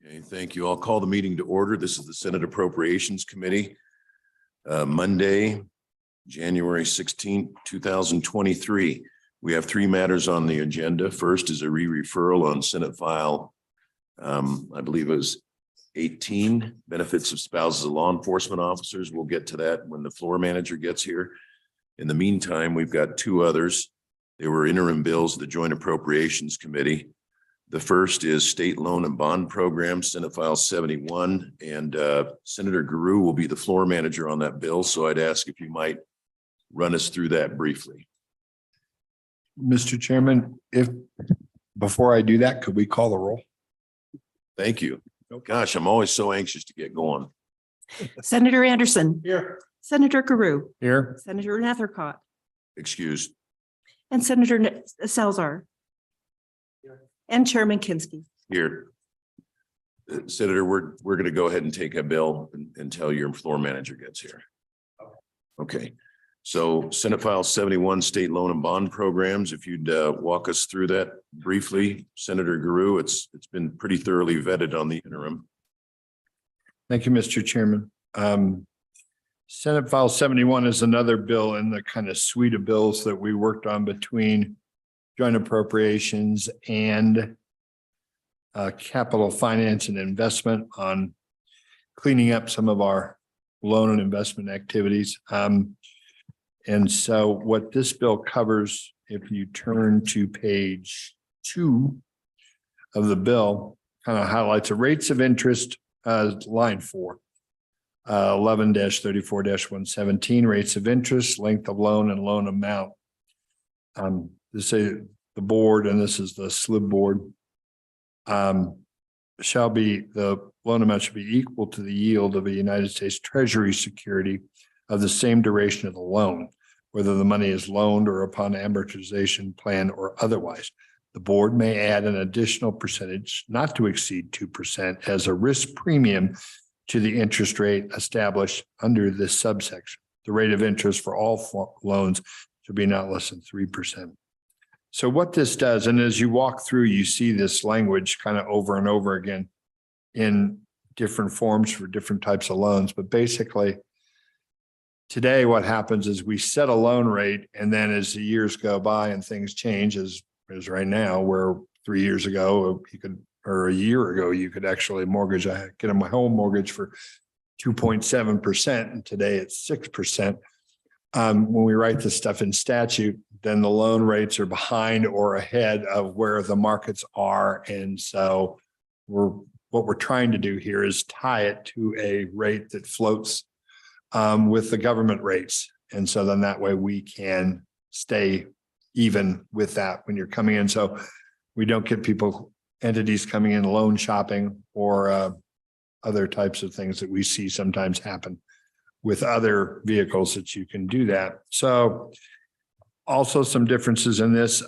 Okay, thank you. I'll call the meeting to order. This is the Senate Appropriations Committee. Monday, January 16th, 2023. We have three matters on the agenda. First is a re-referral on Senate file, I believe it was 18, benefits of spouses of law enforcement officers. We'll get to that when the floor manager gets here. In the meantime, we've got two others. They were interim bills of the Joint Appropriations Committee. The first is State Loan and Bond Program, Senate File 71, and Senator Guru will be the floor manager on that bill. So I'd ask if you might run us through that briefly. Mr. Chairman, before I do that, could we call the roll? Thank you. Gosh, I'm always so anxious to get going. Senator Anderson. Here. Senator Guru. Here. Senator Nethercott. Excused. And Senator Salzar. And Chairman Kinsky. Here. Senator, we're going to go ahead and take a bill until your floor manager gets here. Okay. So Senate File 71, State Loan and Bond Programs, if you'd walk us through that briefly, Senator Guru, it's been pretty thoroughly vetted on the interim. Thank you, Mr. Chairman. Senate File 71 is another bill in the kind of suite of bills that we worked on between Joint Appropriations and Capital Finance and Investment on cleaning up some of our loan and investment activities. And so what this bill covers, if you turn to page 2 of the bill, kind of highlights the rates of interest, line 4, 11-34-117, rates of interest, length of loan and loan amount. This is the board, and this is the SLIB board, the loan amount should be equal to the yield of a United States Treasury security of the same duration of the loan, whether the money is loaned or upon amortization plan or otherwise. The board may add an additional percentage not to exceed 2% as a risk premium to the interest rate established under this subsection. The rate of interest for all loans should be not less than 3%. So what this does, and as you walk through, you see this language kind of over and over again in different forms for different types of loans. But basically, today what happens is we set a loan rate, and then as the years go by and things change, as right now, where 3 years ago you could, or a year ago, you could actually get my home mortgage for 2.7%, and today it's 6%. When we write this stuff in statute, then the loan rates are behind or ahead of where the markets are. And so what we're trying to do here is tie it to a rate that floats with the government rates. And so then that way we can stay even with that when you're coming in. So we don't get entities coming in loan shopping or other types of things that we see sometimes happen with other vehicles that you can do that. So also some differences in this.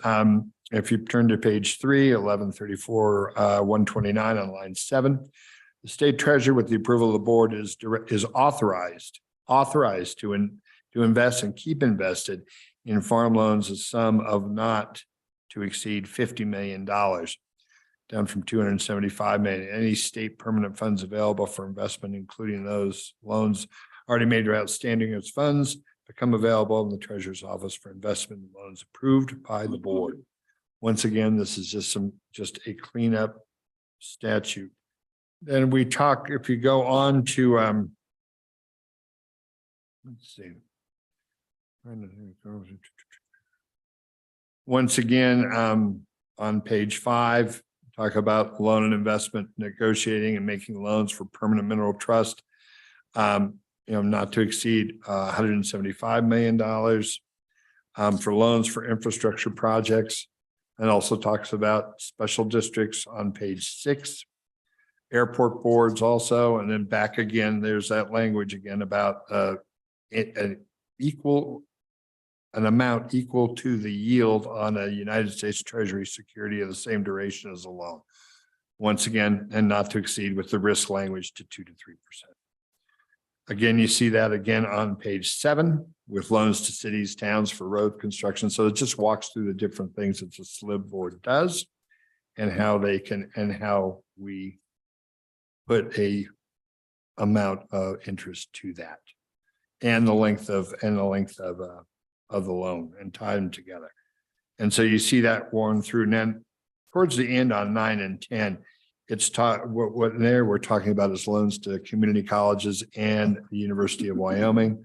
If you turn to page 3, 11-34-129 on line 7, the state treasurer with the approval of the board is authorized to invest and keep invested in farm loans a sum of not to exceed $50 million, down from $275 million. Any state permanent funds available for investment, including those loans already made or outstanding as funds, become available in the treasurer's office for investment in loans approved by the board. Once again, this is just a cleanup statute. Then we talk, if you go on to let's see. Once again, on page 5, talk about loan and investment negotiating and making loans for permanent mineral trust. Not to exceed $175 million for loans for infrastructure projects, and also talks about special districts on page 6, airport boards also, and then back again, there's that language again about an amount equal to the yield on a United States Treasury security of the same duration as a loan. Once again, and not to exceed with the risk language to 2 to 3%. Again, you see that again on page 7 with loans to cities, towns for road construction. So it just walks through the different things that the SLIB board does and how they can, and how we put a amount of interest to that. And the length of the loan and tie them together. And so you see that worn through. And then towards the end on 9 and 10, it's taught what there we're talking about is loans to community colleges and the University of Wyoming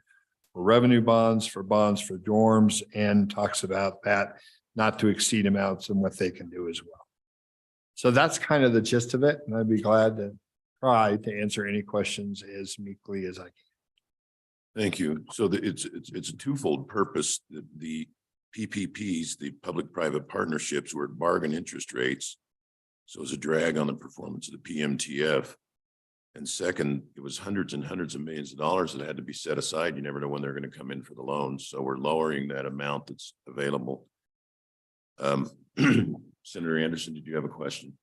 for revenue bonds for dorms, and talks about that not to exceed amounts and what they can do as well. So that's kind of the gist of it. And I'd be glad to try to answer any questions as meekly as I can. Thank you. So it's a twofold purpose. The PPPs, the public-private partnerships, were at bargain interest rates. So it was a drag on the performance of the PMTF. And second, it was hundreds and hundreds of millions of dollars that had to be set aside. You never know when they're going to come in for the loans. So we're lowering that amount that's available. Senator Anderson, did you have a question?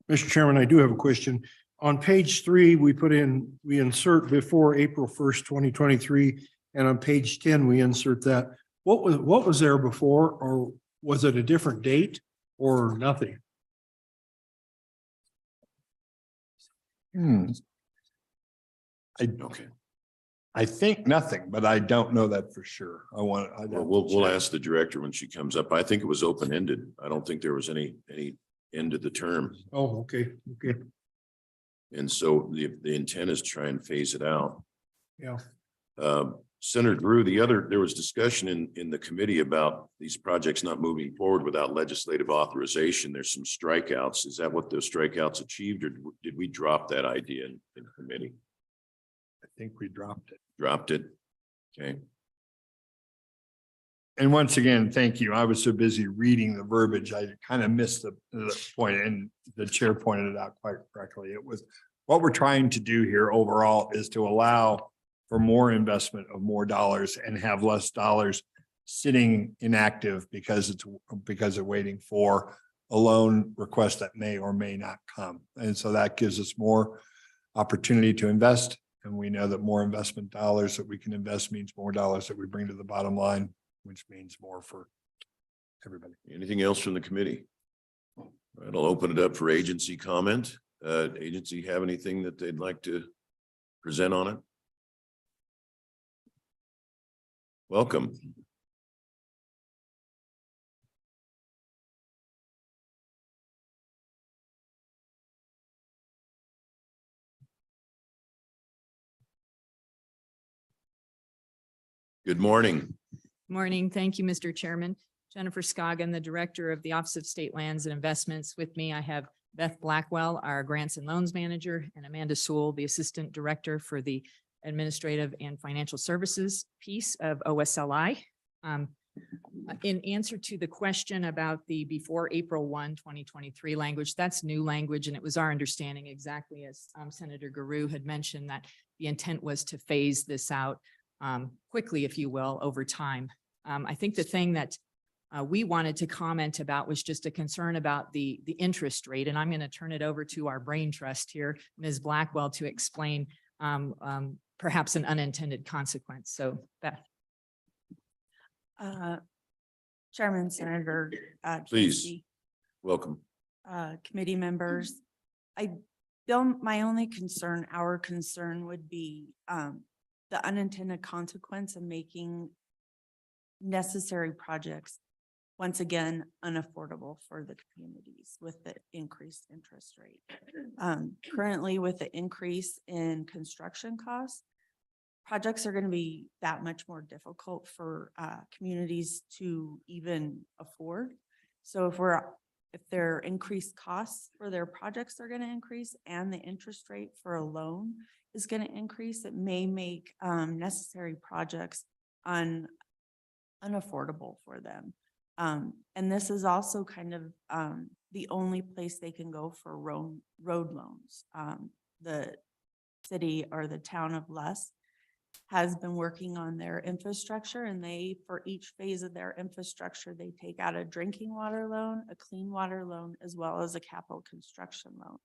Mr. Chairman, I do have a question. On page 3, we insert before April 1st, 2023, and on page 10, we insert that. What was there before, or was it a different date or nothing? Okay. I think nothing, but I don't know that for sure. We'll ask the director when she comes up. I think it was open-ended. I don't think there was any end to the term. Oh, okay. And so the intent is to try and phase it out. Yeah. Senator Drew, there was discussion in the committee about these projects not moving forward without legislative authorization. There's some strikeouts. Is that what those strikeouts achieved, or did we drop that idea in committee? I think we dropped it. Dropped it. Okay. And once again, thank you. I was so busy reading the verbiage, I kind of missed the point, and the chair pointed it out quite correctly. It was what we're trying to do here overall is to allow for more investment of more dollars and have less dollars sitting inactive because of waiting for a loan request that may or may not come. And so that gives us more opportunity to invest. And we know that more investment dollars that we can invest means more dollars that we bring to the bottom line, which means more for everybody. Anything else from the committee? All right, I'll open it up for agency comment. Agency have anything that they'd like to present on it? Welcome. Good morning. Morning. Thank you, Mr. Chairman. Jennifer Scoggin, the Director of the Office of State Lands and Investments. With me, I have Beth Blackwell, our Grants and Loans Manager, and Amanda Sewell, the Assistant Director for the Administrative and Financial Services piece of OSLI. In answer to the question about the before April 1, 2023 language, that's new language, and it was our understanding, exactly as Senator Guru had mentioned, that the intent was to phase this out quickly, if you will, over time. I think the thing that we wanted to comment about was just a concern about the interest rate, and I'm going to turn it over to our brain trust here, Ms. Blackwell, to explain perhaps an unintended consequence. So, Beth. Chairman, Senator. Please. Casey, Welcome. committee members. My only concern, our concern would be the unintended consequence of making necessary projects, once again, unaffordable for the communities with the increased interest rate. Currently, with the increase in construction costs, projects are going to be that much more difficult for communities to even afford. So if their increased costs for their projects are going to increase and the interest rate for a loan is going to increase, it may make necessary projects unaffordable for them. And this is also kind of the only place they can go for road loans. The city or the town of Lusk has been working on their infrastructure, and for each phase of their infrastructure, they take out a drinking water loan, a clean water loan, as well as a capital construction loan.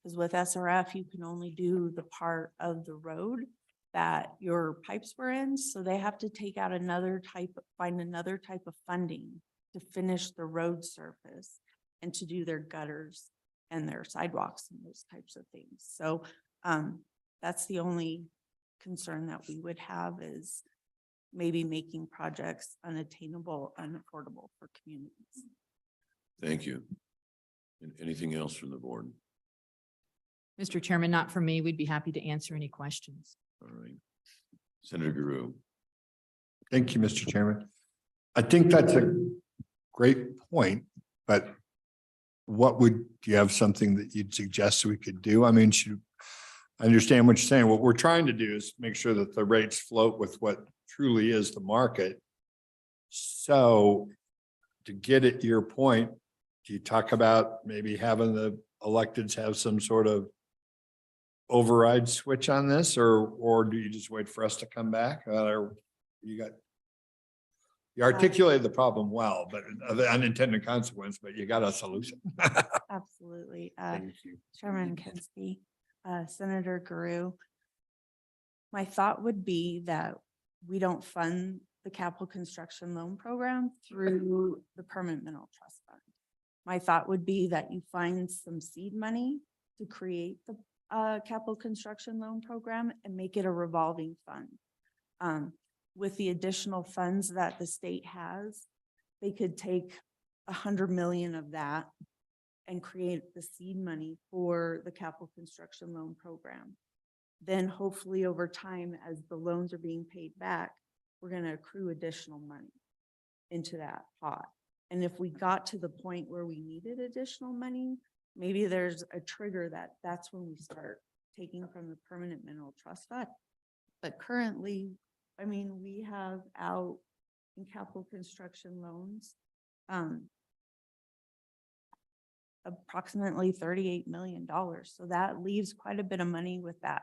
Because with SRF, you can only do the part of the road that your pipes were in. So they have to take out find another type of funding to finish the road surface and to do their gutters and their sidewalks and those types of things. So that's the only concern that we would have, is maybe making projects unattainable, unaffordable for communities. Thank you. And anything else from the board? Mr. Chairman, not for me. We'd be happy to answer any questions. All right. Senator Guru. Thank you, Mr. Chairman. I think that's a great point, but do you have something that you'd suggest we could do? I mean, I understand what you're saying. What we're trying to do is make sure that the rates float with what truly is the market. So to get at your point, do you talk about maybe having the electeds have some sort of override switch on this, or do you just wait for us to come back? Or you articulated the problem well, but the unintended consequence, but you got a solution. Absolutely. Thank you. Chairman Kensky, Senator Guru. My thought would be that we don't fund the capital construction loan program through the permanent mineral trust fund. My thought would be that you find some seed money to create the capital construction loan program and make it a revolving fund. With the additional funds that the state has, they could take 100 million of that and create the seed money for the capital construction loan program. Then hopefully over time, as the loans are being paid back, we're going to accrue additional money into that pot. And if we got to the point where we needed additional money, maybe there's a trigger that's when we start taking from the permanent mineral trust fund. But currently, I mean, we have out in capital construction loans, approximately $38 million. So that leaves quite a bit of money with that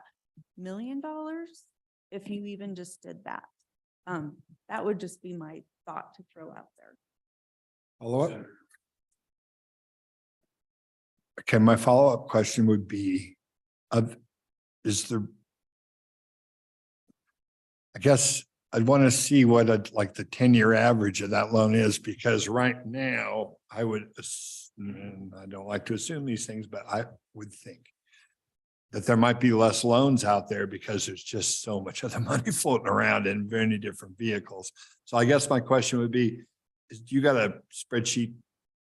$1 million. If you even just did that, that would just be my thought to throw out there. Follow up. Okay, my follow-up question would be, I guess I'd want to see what like the 10-year average of that loan is, because right now I would, and I don't like to assume these things, but I would think that there might be less loans out there because there's just so much of the money floating around in many different vehicles. So I guess my question would be, you got a spreadsheet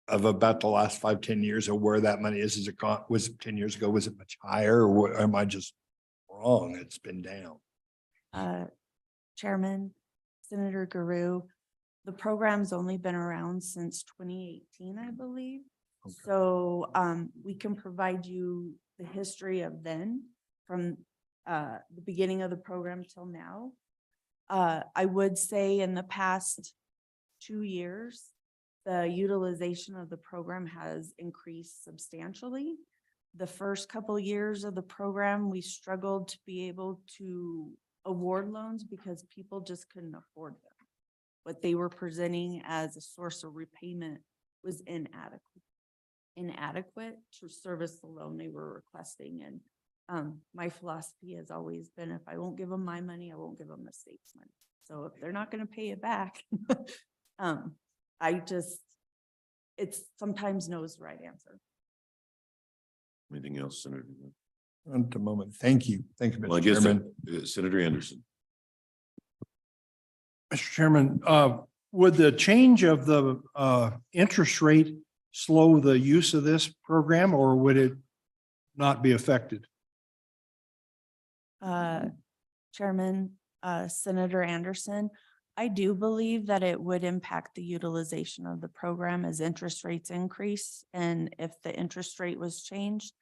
of about the last 5-10 years of where that money is? Is it gone? Was it 10 years ago? Was it much higher, or am I just wrong? It's been down. Chairman, Senator Guru, the program's only been around since 2018, I believe. Okay. So we can provide you the history of then, from the beginning of the program till now. I would say in the past 2 years, the utilization of the program has increased substantially. The first couple of years of the program, we struggled to be able to award loans because people just couldn't afford them. What they were presenting as a source of repayment was inadequate to service the loan they were requesting. And my philosophy has always been, if I won't give them my money, I won't give them the state's money. So if they're not going to pay it back, it's sometimes no is the right answer. Anything else, Senator? At the moment. Thank you. Thank you, Well, I Mr. guess Chairman. Senator Anderson. Mr. Chairman, would the change of the interest rate slow the use of this program, or would it not be affected? Chairman, Senator Anderson, I do believe that it would impact the utilization of the program as interest rates increase. And if the interest rate was changed,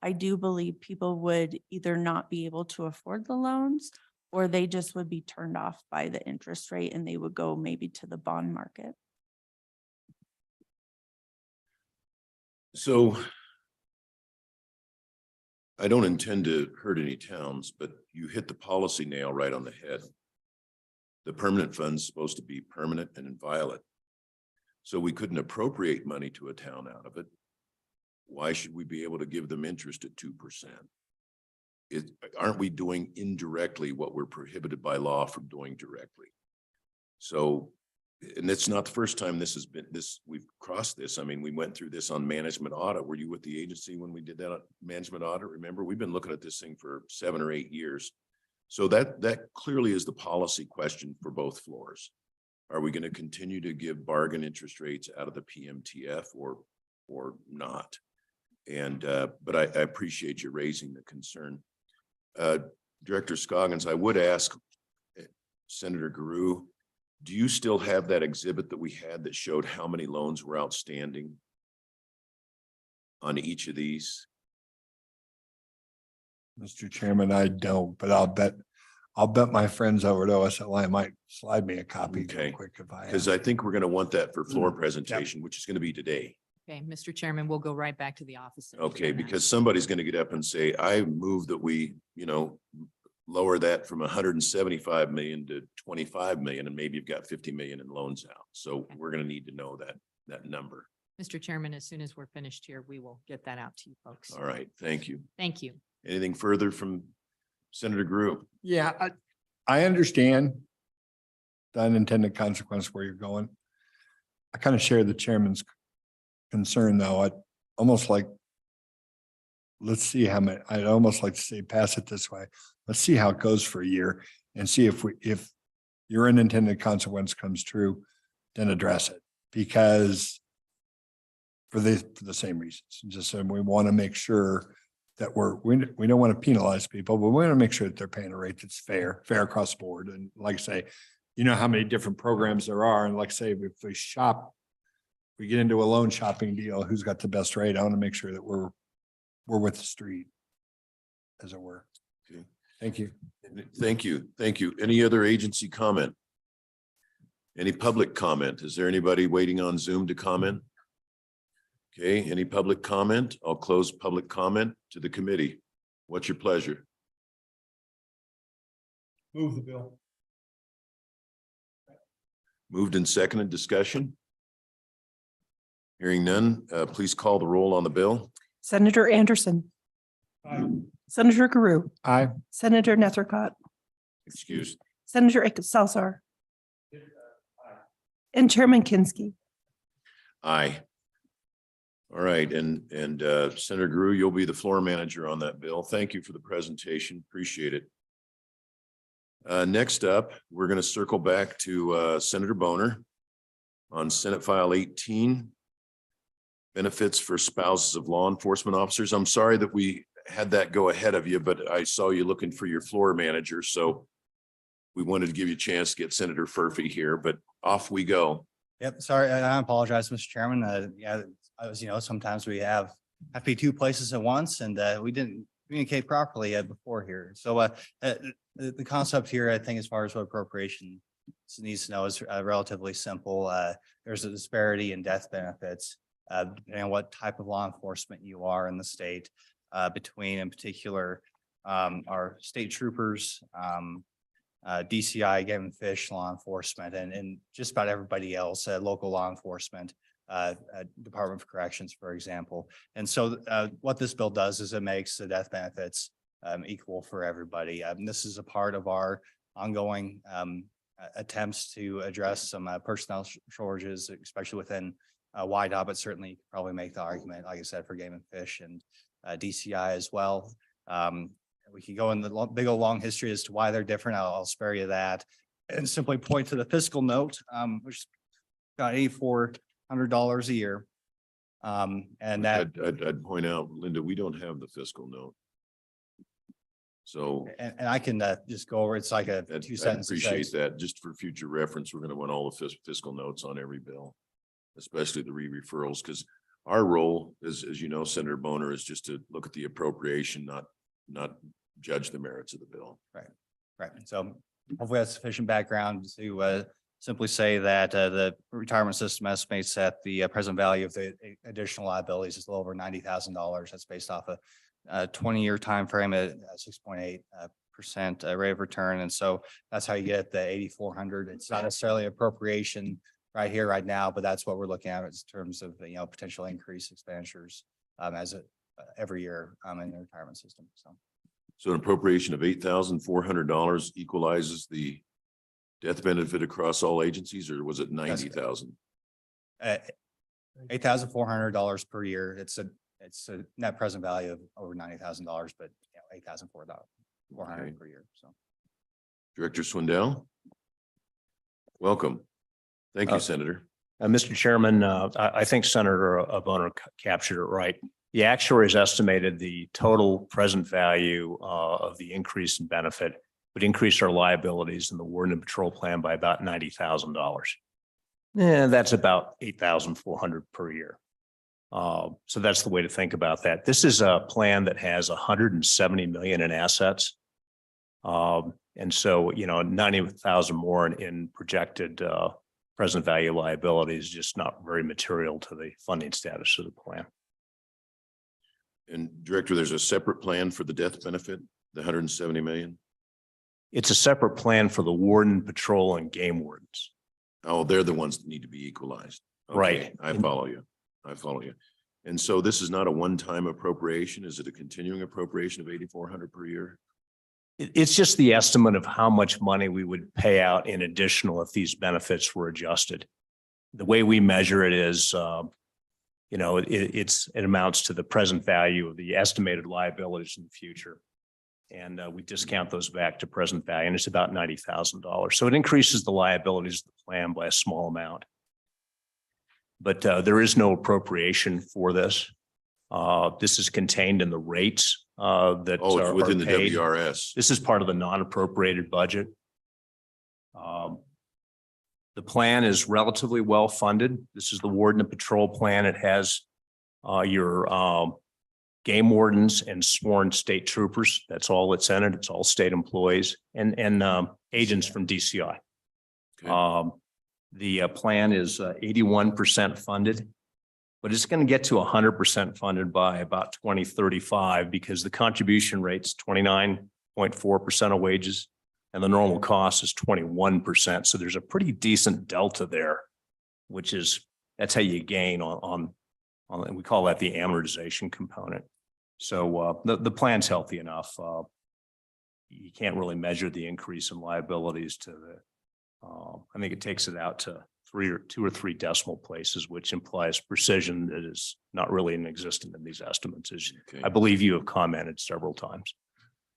I do believe people would either not be able to afford the loans, or they just would be turned off by the interest rate and they would go maybe to the bond market. So I don't intend to hurt any towns, but you hit the policy nail right on the head. The permanent fund's supposed to be permanent and inviolate. So we couldn't appropriate money to a town out of it. Why should we be able to give them interest at 2%? Aren't we doing indirectly what we're prohibited by law from doing directly? So and it's not the first time this has been we've crossed this. I mean, we went through this on management audit. Were you with the agency when we did that management audit? Remember, we've been looking at this thing for 7 or 8 years. So that clearly is the policy question for both floors. Are we going to continue to give bargain interest rates out of the PMTF or not? And, but I appreciate you raising the concern. Director Scoggins, I would ask Senator Guru, do you still have that exhibit that we had that showed how many loans were outstanding on each of these? Mr. Chairman, I don't, but I'll bet my friends over at OSLI might slide me a copy real Okay. quick if I Because have. I think we're going to want that for floor presentation, which is going to be today. Okay, Mr. Chairman, we'll go right back to the office. and Okay, return that. because somebody's going to get up and say, I move that we, lower that from 175 million to 25 million, and maybe you've got 50 million in loans out. So we're going to need to know that number. Mr. Chairman, as soon as we're finished here, we will get that out to you folks. All right, thank you. Thank you. Anything further from Senator Gru? Yeah, I understand the unintended consequence where you're going. I kind of share the chairman's concern, though. I'd almost like, let's see how many, I'd almost like to say, pass it this way. Let's see how it goes for a year and see if your unintended consequence comes true, then address it. Because for the same reasons, just we want to make sure that we don't want to penalize people, but we want to make sure that they're paying a rate that's fair across the board. And like I say, you know how many different programs there are. And like I say, if we get into a loan shopping deal, who's got the best rate? I want to make sure that we're with the street, as it were. Okay. Thank you. Thank you. Thank you. Any other agency comment? Any public comment? Is there anybody waiting on Zoom to comment? Okay, any public comment? I'll close public comment to the committee. What's your pleasure? Move the bill. Moved and seconded discussion? Hearing none, please call the roll on the bill. Senator Anderson, Aye. Senator Guru, Aye. Senator Nethercott, Excuse. Senator Salzar, and Chairman Kinsky. Aye. All right, and Senator Gru, you'll be the floor manager on that bill. Thank you for the presentation. Appreciate it. Next up, we're going to circle back to Senator Boner on Senate File 18, benefits for spouses of law enforcement officers. I'm sorry that we had that go ahead of you, but I saw you looking for your floor manager, so we wanted to give you a chance to get Senator Furphy here, but off we go. Yep, sorry, I apologize, Mr. Chairman. Yeah, sometimes we have to be two places at once, and we didn't communicate properly before here. So the concept here, I think, as far as what appropriation needs to know is relatively simple. There's a disparity in death benefits, depending on what type of law enforcement you are in the state, between, in particular, our state troopers, DCI, game and fish law enforcement, and just about everybody else, local law enforcement, Department of Corrections, for example. And so what this bill does is it makes the death benefits equal for everybody. This is a part of our ongoing attempts to address some personnel shortages, especially within YDOT, but certainly you could probably make the argument, like I said, for game and fish and DCI as well. We could go in the big old long history as to why they're different. I'll spare you that, and simply point to the fiscal note, which is about $8,400 a year. And that, I'd point out, Linda, we don't have the fiscal note. So and I can just go over, it's like a I'd 2 sentences. appreciate that. Just for future reference, we're going to want all the fiscal notes on every bill, especially the re-referrals, because our role is, as you know, Senator Boner, is just to look at the appropriation, not judge the merits of the bill. Right. So hopefully that's sufficient background to simply say that the retirement system estimates that the present value of the additional liabilities is a little over $90,000. That's based off a 20-year time frame at 6.8% rate of return. And so that's how you get the 8,400. It's not necessarily appropriation right here, right now, but that's what we're looking at in terms of, potential increase expenditures as every year in the retirement system. So So an appropriation of $8,400 equalizes the death benefit across all agencies, or was it 90,000? $8,400 per year. It's a net present value of over $90,000, but yeah, $8,400 Okay. per year. So. Director Swindell? Welcome. Thank you, Senator. Mr. Chairman, I think Senator Boner captured it right. The actuaries estimated the total present value of the increase in benefit would increase our liabilities in the Warden and Patrol plan by about $90,000. And that's about $8,400 per year. So that's the way to think about that. This is a plan that has $170 million in assets. And so, 90,000 more in projected present value liability is just not very material to the funding status of the plan. And Director, there's a separate plan for the death benefit, the 170 million? It's a separate plan for the warden, patrol, and game wardens. Oh, they're the ones that need to be equalized. Okay, Right. I follow you. I follow you. And so this is not a one-time appropriation. Is it a continuing appropriation of 8,400 per year? It's just the estimate of how much money we would pay out in additional if these benefits were adjusted. The way we measure it is, it amounts to the present value of the estimated liabilities in the future. And we discount those back to present value, and it's about $90,000. So it increases the liabilities of the plan by a small amount. But there is no appropriation for this. This is contained in the rates that Oh, it's are within the paid. WRS. This is part of the non-appropriated budget. The plan is relatively well-funded. This is the Warden and Patrol plan. It has your game wardens and sworn state troopers. That's all that's in it. It's all state employees and agents from DCI. Okay. The plan is 81% funded, but it's going to get to 100% funded by about 2035 because the contribution rate's 29.4% of wages and the normal cost is 21%. So there's a pretty decent delta there, that's how you gain on we call that the amortization component. So the plan's healthy enough. You can't really measure the increase in liabilities to I think it takes it out to two or three decimal places, which implies precision that is not really existent in these estimates. As Okay. I believe you have commented several times,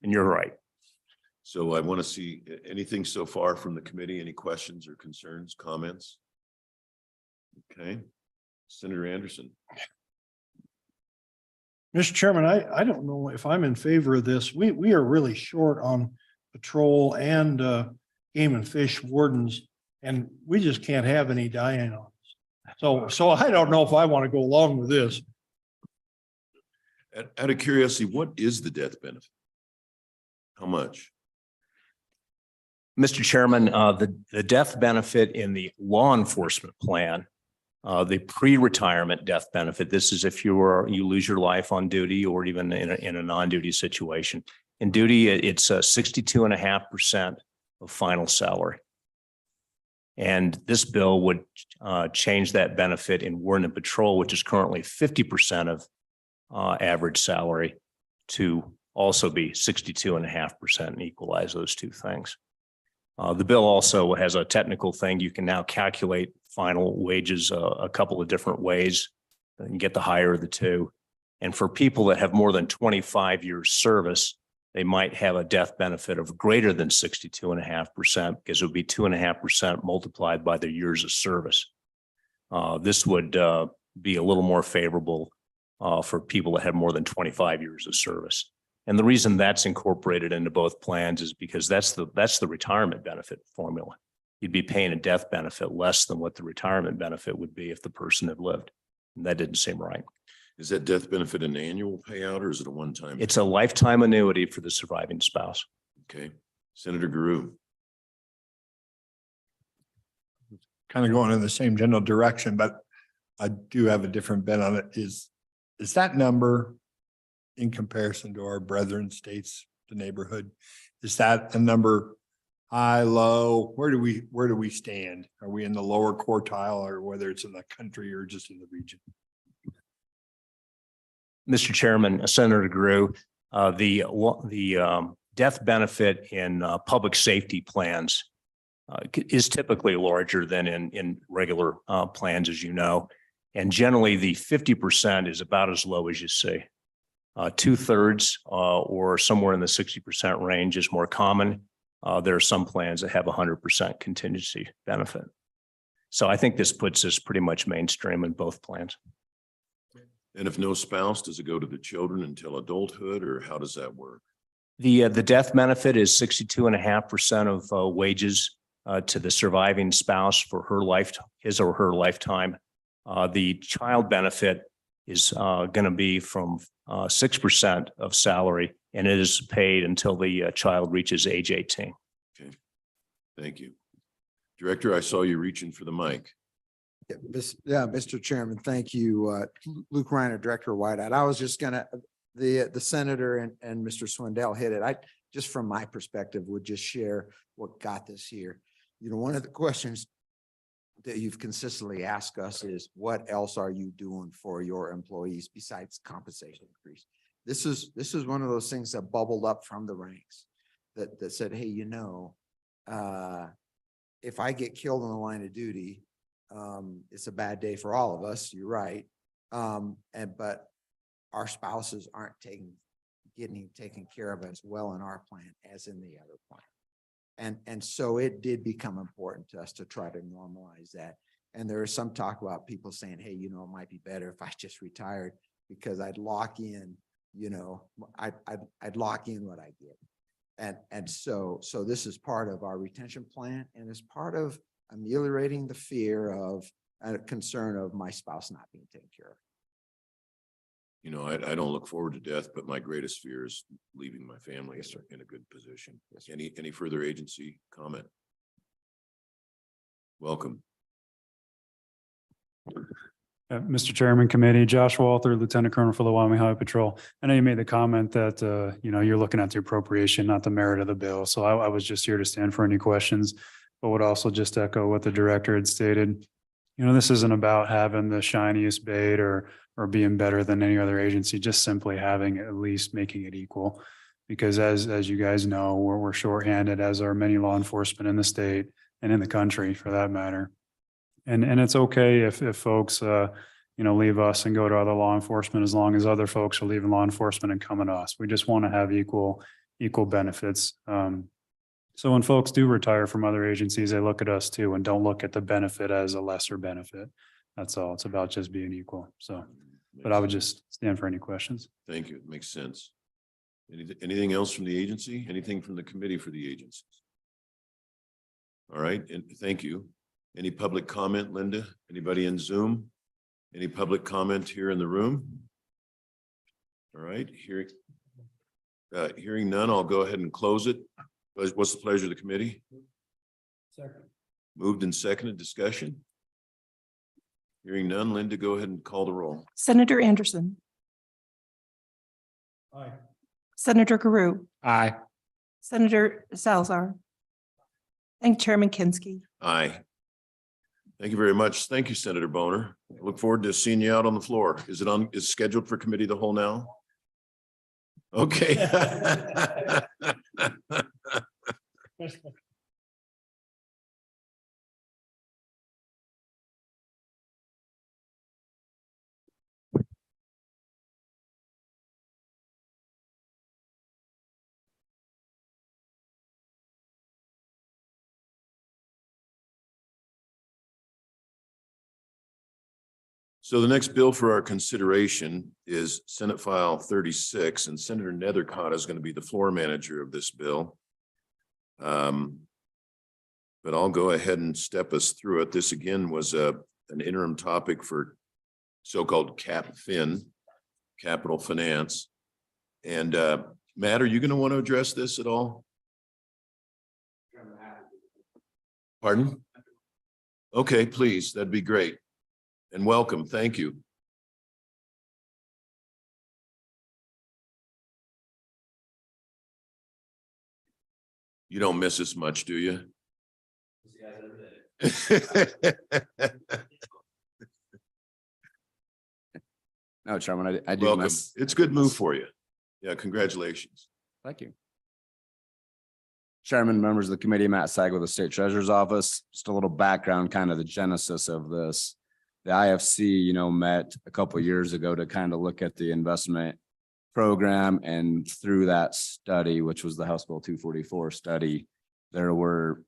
and you're right. So I want to see anything so far from the committee. Any questions or concerns, comments? Okay. Senator Anderson. Mr. Chairman, I don't know if I'm in favor of this. We are really short on patrol and game and fish wardens, and we just can't have any dying on us. So I don't know if I want to go along with this. Out of curiosity, what is the death benefit? How much? Mr. Chairman, the death benefit in the law enforcement plan, the pre-retirement death benefit, this is if you lose your life on duty or even in a non-duty situation. In duty, it's 62.5% of final salary. And this bill would change that benefit in warden and patrol, which is currently 50% of average salary, to also be 62.5% and equalize those two things. The bill also has a technical thing. You can now calculate final wages a couple of different ways and get the higher of the two. And for people that have more than 25 years service, they might have a death benefit of greater than 62.5% because it would be 2.5% multiplied by their years of service. This would be a little more favorable for people that have more than 25 years of service. And the reason that's incorporated into both plans is because that's the retirement benefit formula. You'd be paying a death benefit less than what the retirement benefit would be if the person had lived. And that didn't seem right. Is that death benefit an annual payout or is it a one-time? It's a lifetime annuity for the surviving spouse. Okay. Senator Guru. Kind of going in the same general direction, but I do have a different bent on it. Is that number in comparison to our brethren states, the neighborhood? Is that a number high, low? Where do we stand? Are we in the lower quartile, or whether it's in the country or just in the region? Mr. Chairman, Senator Guru, the death benefit in public safety plans is typically larger than in regular plans, as you know. And generally, the 50% is about as low as you see. 2/3 or somewhere in the 60% range is more common. There are some plans that have 100% contingency benefit. So I think this puts us pretty much mainstream in both plans. And if no spouse, does it go to the children until adulthood, or how does that work? The death benefit is 62.5% of wages to the surviving spouse for his or her lifetime. The child benefit is going to be from 6% of salary, and it is paid until the child reaches age 18. Okay, thank you. Director, I saw you reaching for the mic. Yeah, Mr. Chairman, thank you. Luke Reiner, Director of Whiteout. I was just gonna, the Senator and Mr. Swindell hit it. I, just from my perspective, would just share what got this here. You know, one of the questions that you've consistently asked us is, what else are you doing for your employees besides compensation increase? This is one of those things that bubbled up from the ranks that said, hey, you know, if I get killed in the line of duty, it's a bad day for all of us. You're right. But our spouses aren't getting taken care of as well in our plan as in the other plan. And so it did become important to us to try to normalize that. And there is some talk about people saying, hey, you know, it might be better if I just retired because I'd lock in, you know, I'd lock in what I get. And so this is part of our retention plan, and it's part of ameliorating the fear of a concern of my spouse not being taken care of. You know, I don't look forward to death, but my greatest fear is leaving my family in a good position. Any further agency comment? Welcome. Mr. Chairman, Committee, Josh Walther, Lieutenant Colonel for the Wyoming Highway Patrol. I know you made the comment that, you know, you're looking at the appropriation, not the merit of the bill. So I was just here to stand for any questions, but would also just echo what the director had stated. You know, this isn't about having the shiniest bait or being better than any other agency, just simply having at least making it equal. Because as you guys know, we're shorthanded, as are many law enforcement in the state and in the country for that matter. And it's okay if folks, you know, leave us and go to other law enforcement, as long as other folks are leaving law enforcement and coming to us. We just want to have equal benefits. So when folks do retire from other agencies, they look at us too and don't look at the benefit as a lesser benefit. That's all. It's about just being equal. So, but I would just stand for any questions. Thank you. It makes sense. Anything else from the agency? Anything from the committee for the agencies? All right, and thank you. Any public comment, Linda? Anybody in Zoom? Any public comment here in the room? All right, hearing none, I'll go ahead and close it. What's the pleasure of the committee? Second. Moved and seconded. Discussion? Hearing none, Linda, go ahead and call the roll. Senator Anderson, Aye. Senator Carew, Aye. Senator Salazar, and Chairman Kinsky. Aye. Thank you very much. Thank you, Senator Boner. I look forward to seeing you out on the floor. Is scheduled for committee the whole now? Okay. So the next bill for our consideration is Senate File 36, and Senator Nethercott is going to be the floor manager of this bill. But I'll go ahead and step us through it. This again was an interim topic for so-called CapFin, capital finance. And Matt, are you going to want to address this at all? Pardon? Okay, please. That'd be great. And welcome. Thank you. You don't miss us much, do you? No, Chairman, I do Welcome. miss. It's a good move for you. Yeah, congratulations. Thank you. Chairman, members of the committee, Matt Sag with the State Treasurer's Office. Just a little background, kind of the genesis of this. The IFC, met a couple of years ago to kind of look at the investment program, and through that study, which was the House Bill 244 study, there were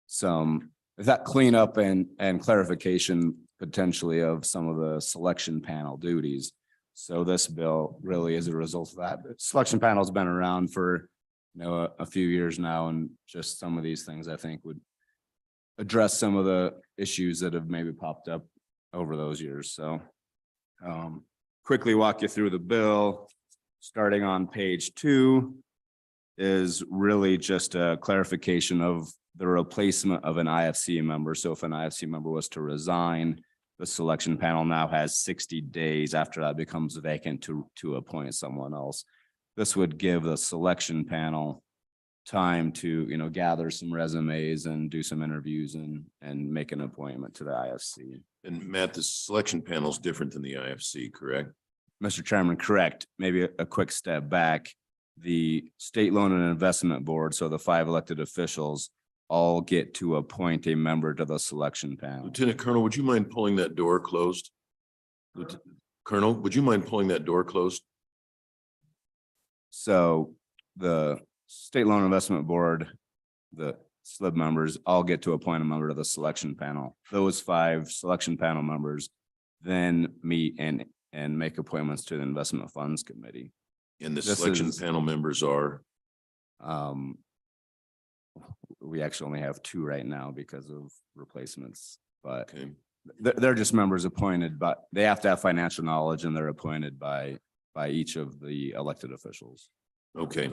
some that cleanup and clarification potentially of some of the selection panel duties. So this bill really is a result of that. The selection panel has been around for a few years now, and just some of these things I think would address some of the issues that have maybe popped up over those years. So quickly walk you through the bill. Starting on page 2 is really just a clarification of the replacement of an IFC member. So if an IFC member was to resign, the selection panel now has 60 days after that becomes vacant to appoint someone else. This would give the selection panel time to, gather some resumes and do some interviews and make an appointment to the IFC. And Matt, the selection panel is different than the IFC, correct? Mr. Chairman, correct. Maybe a quick step back. The State Loan and Investment Board, so the 5 elected officials, all get to appoint a member to the selection panel. Lieutenant Colonel, would you mind pulling that door closed? Colonel, would you mind pulling that door closed? So the State Loan Investment Board, the SLIB members, all get to appoint a member to the selection panel. Those 5 selection panel members then meet and make appointments to the Investment Funds Committee. And the This selection is- panel members are, We actually only have 2 right now because of replacements, but okay, they're just members appointed, but they have to have financial knowledge, and they're appointed by each of the elected officials. okay.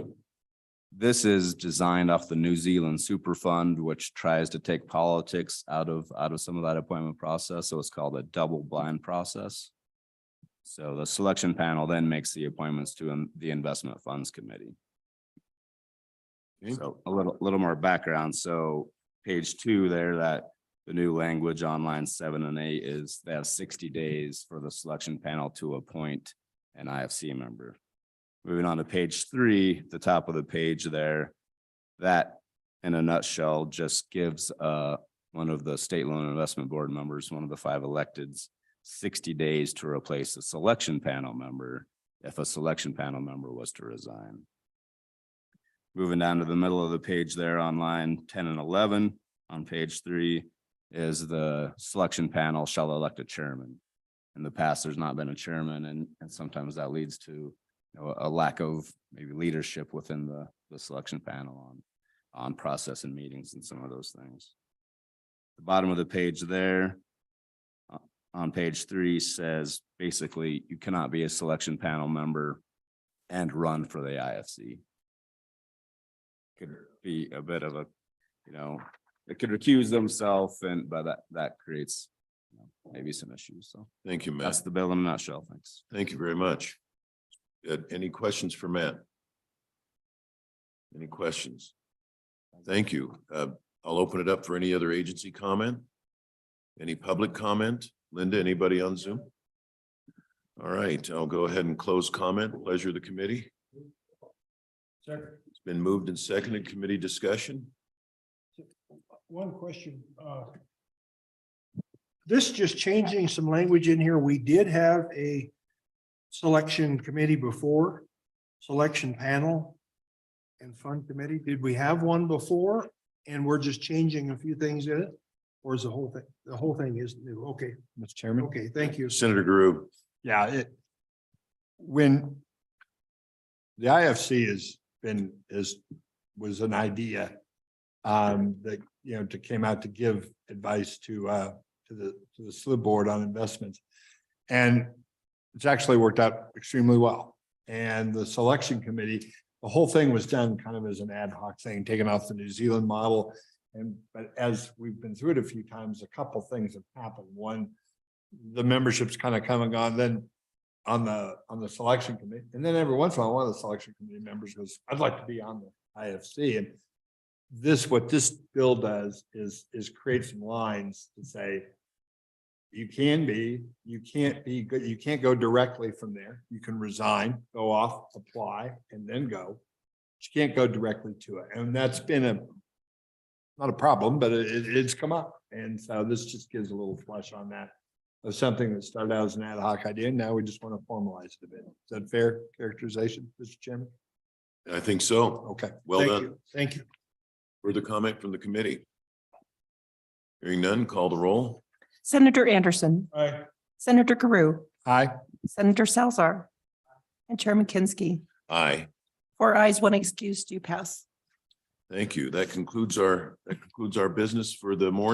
This is designed off the New Zealand Super Fund, which tries to take politics out of some of that appointment process. So it's called a double blind process. So the selection panel then makes the appointments to the Investment Funds Committee. Okay. So a little more background. So page 2 there, that the new language on lines 7 and 8 is they have 60 days for the selection panel to appoint an IFC member. Moving on to page 3, the top of the page there, that in a nutshell just gives one of the State Loan Investment Board members, one of the 5 electeds, 60 days to replace a selection panel member if a selection panel member was to resign. Moving down to the middle of the page there on line 10 and 11 on page 3 is the selection panel shall elect a chairman. In the past, there's not been a chairman, and sometimes that leads to a lack of maybe leadership within the selection panel on process and meetings and some of those things. The bottom of the page there on page 3 says basically you cannot be a selection panel member and run for the IFC. Could be a bit of a, it could recuse themselves, but that creates maybe some issues. So Thank you, that's Matt. the bill in a nutshell. Thanks. Thank you very much. Any questions for Matt? Any questions? Thank you. I'll open it up for any other agency comment. Any public comment? Linda, anybody on Zoom? All right, I'll go ahead and close comment. Pleasure of the committee. It's been moved and seconded. Committee discussion. One question, this just changing some language in here. We did have a selection committee before, selection panel and fund committee. Did we have one before? And we're just changing a few things in it? Or is the whole thing is new? Okay, Mr. Chairman. okay, thank you. Senator Guru. Yeah, when the IFC was an idea that, came out to give advice to the SLIB board on investments. And it's actually worked out extremely well. And the selection committee, the whole thing was done kind of as an ad hoc thing, taken off the New Zealand model. But as we've been through it a few times, a couple things have happened. One, the membership's kind of come and gone. Then on the selection committee, and then every once in a while, one of the selection committee members goes, "I'd like to be on the IFC." And what this bill does is create some lines to say, you can't be good. You can't go directly from there. You can resign, go off, apply, and then go. You can't go directly to it. And that's been not a problem, but it's come up. And so this just gives a little flush on that of something that started out as an ad hoc idea. Now we just want to formalize it a bit. Is that fair characterization, Mr. Chairman? I think so. Okay. Well Thank done. you. Thank you. Further comment from the committee? Hearing none, call the roll. Senator Anderson, Aye. Senator Carew, Aye. Senator Salzar, and Chairman Kinsky. Aye. 4 ayes, 1 excused, you pass. Thank you. That concludes our business for the morning.